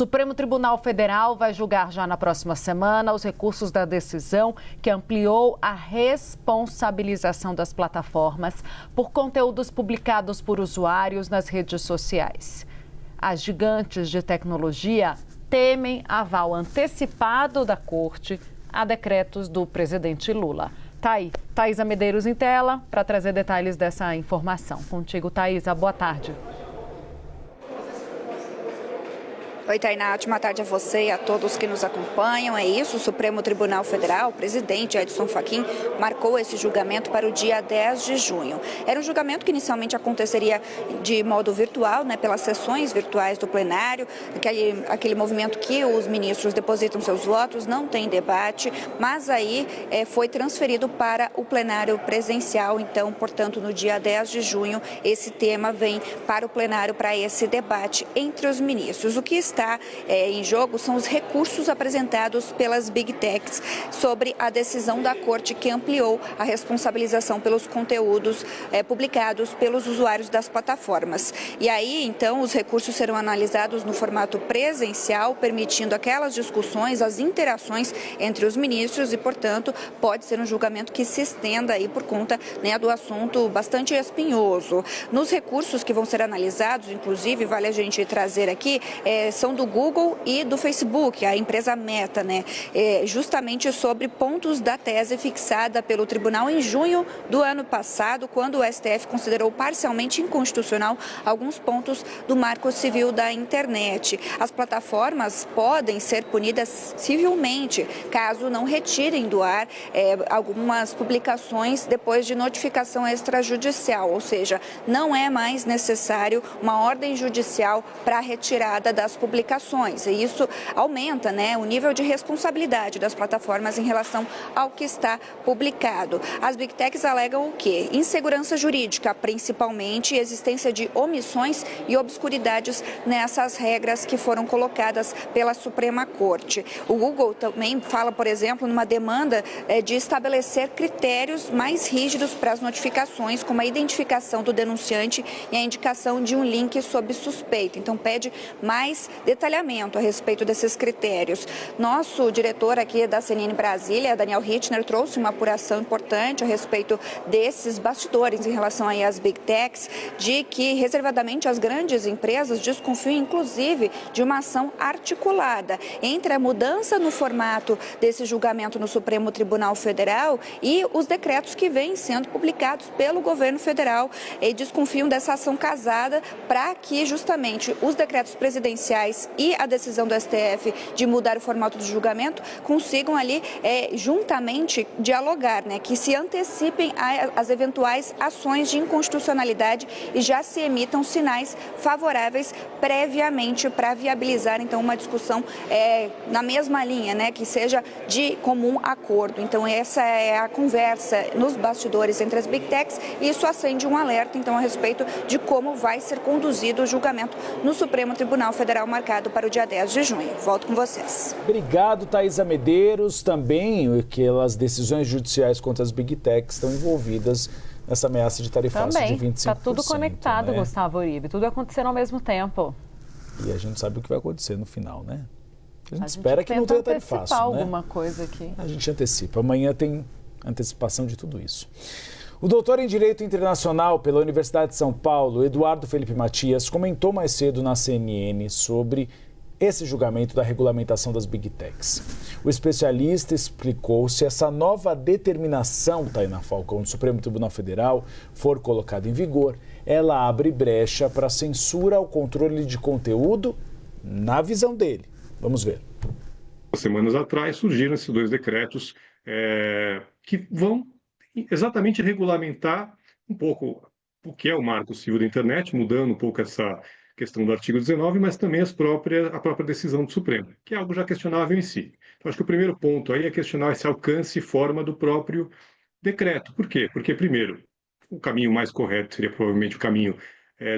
Supremo Tribunal Federal vai julgar já na próxima semana os recursos da decisão que ampliou a responsabilização das plataformas por conteúdos publicados por usuários nas redes sociais. As gigantes de tecnologia temem aval antecipado da Corte a decretos do presidente Lula. Tá aí, Thaisa Medeiros em tela para trazer detalhes dessa informação. Contigo, Thaisa, boa tarde. Oi, Tainá, ótima tarde a você e a todos que nos acompanham. É isso, o Supremo Tribunal Federal, o presidente Edson Fachin, marcou esse julgamento para o dia 10 de junho. Era um julgamento que inicialmente aconteceria de modo virtual, pelas sessões virtuais do plenário, aquele movimento que os ministros depositam seus votos, não tem debate, mas aí foi transferido para o plenário presencial. Então, portanto, no dia 10 de junho, esse tema vem para o plenário para esse debate entre os ministros. O que está em jogo são os recursos apresentados pelas Big Techs sobre a decisão da Corte que ampliou a responsabilização pelos conteúdos publicados pelos usuários das plataformas. E aí, então, os recursos serão analisados no formato presencial, permitindo aquelas discussões, as interações entre os ministros e, portanto, pode ser um julgamento que se estenda aí por conta do assunto bastante espinhoso. Nos recursos que vão ser analisados, inclusive, vale a gente trazer aqui, são do Google e do Facebook, a empresa Meta, justamente sobre pontos da tese fixada pelo tribunal em junho do ano passado, quando o STF considerou parcialmente inconstitucional alguns pontos do Marco Civil da Internet. As plataformas podem ser punidas civilmente, caso não retirem do ar algumas publicações depois de notificação extrajudicial, ou seja, não é mais necessário uma ordem judicial para a retirada das publicações. E isso aumenta o nível de responsabilidade das plataformas em relação ao que está publicado. As Big Techs alegam o quê? Insegurança jurídica, principalmente, existência de omissões e obscuridades nessas regras que foram colocadas pela Suprema Corte. O Google também fala, por exemplo, numa demanda de estabelecer critérios mais rígidos para as notificações, como a identificação do denunciante e a indicação de um link sob suspeita. Então, pede mais detalhamento a respeito desses critérios. Nosso diretor aqui da CNN Brasília, Daniel Hittner, trouxe uma apuração importante a respeito desses bastidores em relação aí às Big Techs, de que reservadamente as grandes empresas desconfiam, inclusive, de uma ação articulada entre a mudança no formato desse julgamento no Supremo Tribunal Federal e os decretos que vêm sendo publicados pelo governo federal, e desconfiam dessa ação casada para que justamente os decretos presidenciais e a decisão do STF de mudar o formato do julgamento consigam ali juntamente dialogar, que se antecipem às eventuais ações de inconstitucionalidade e já se emitam sinais favoráveis previamente para viabilizar então uma discussão na mesma linha, que seja de comum acordo. Então essa é a conversa nos bastidores entre as Big Techs e isso acende um alerta então a respeito de como vai ser conduzido o julgamento no Supremo Tribunal Federal marcado para o dia 10 de junho. Volto com vocês. Obrigado, Thaisa Medeiros. Também aquelas decisões judiciais contra as Big Techs estão envolvidas nessa ameaça de tarifaço de 25%. Está tudo conectado, Gustavo Uribe. Tudo acontecendo ao mesmo tempo. E a gente sabe o que vai acontecer no final, né? A gente espera que não tenha tarifaço, alguma coisa aqui. A gente antecipa. Amanhã tem antecipação de tudo isso. O doutor em Direito Internacional pela Universidade de São Paulo, Eduardo Felipe Matias, comentou mais cedo na CNN sobre esse julgamento da regulamentação das Big Techs. O especialista explicou se essa nova determinação, Tainá Falcão, do Supremo Tribunal Federal, for colocada em vigor, ela abre brecha para censura ao controle de conteúdo na visão dele. Vamos ver. Semanas atrás surgiram esses dois decretos que vão exatamente regulamentar um pouco o que é o Marco Civil da Internet, mudando um pouco essa questão do artigo 19, mas também a própria decisão do Supremo, que é algo já questionável em si. Então, acho que o primeiro ponto aí é questionar esse alcance e forma do próprio decreto. Por quê? Porque, primeiro, o caminho mais correto seria provavelmente o caminho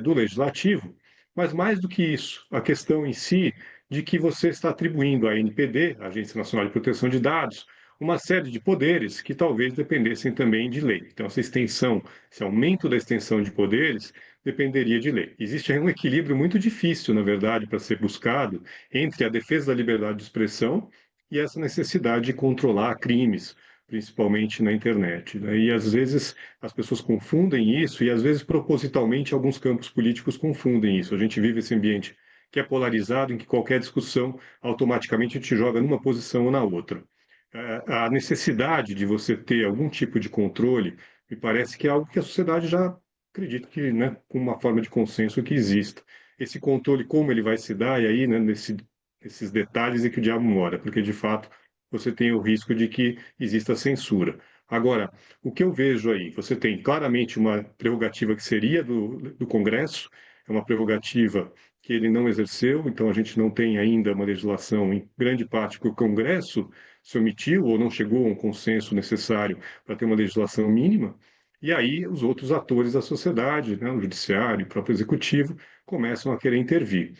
do Legislativo, mas mais do que isso, a questão em si de que você está atribuindo à ANPD, a Agência Nacional de Proteção de Dados, uma série de poderes que talvez dependessem também de lei. Então, essa extensão, esse aumento da extensão de poderes dependeria de lei. Existe aí um equilíbrio muito difícil, na verdade, para ser buscado entre a defesa da liberdade de expressão e essa necessidade de controlar crimes, principalmente na internet, né? E às vezes as pessoas confundem isso e às vezes propositalmente alguns campos políticos confundem isso. A gente vive esse ambiente que é polarizado, em que qualquer discussão automaticamente te joga numa posição ou na outra. A necessidade de você ter algum tipo de controle me parece que é algo que a sociedade já acredita que, né, com uma forma de consenso que exista. Esse controle, como ele vai se dar, e aí, né, nesses detalhes é que o diabo mora, porque de fato você tem o risco de que exista censura. Agora, o que eu vejo aí, você tem claramente uma prerrogativa que seria do Congresso, é uma prerrogativa que ele não exerceu, então a gente não tem ainda uma legislação, em grande parte, que o Congresso se omitiu ou não chegou a um consenso necessário para ter uma legislação mínima, e aí os outros atores da sociedade, né, o judiciário, o próprio executivo, começam a querer intervir.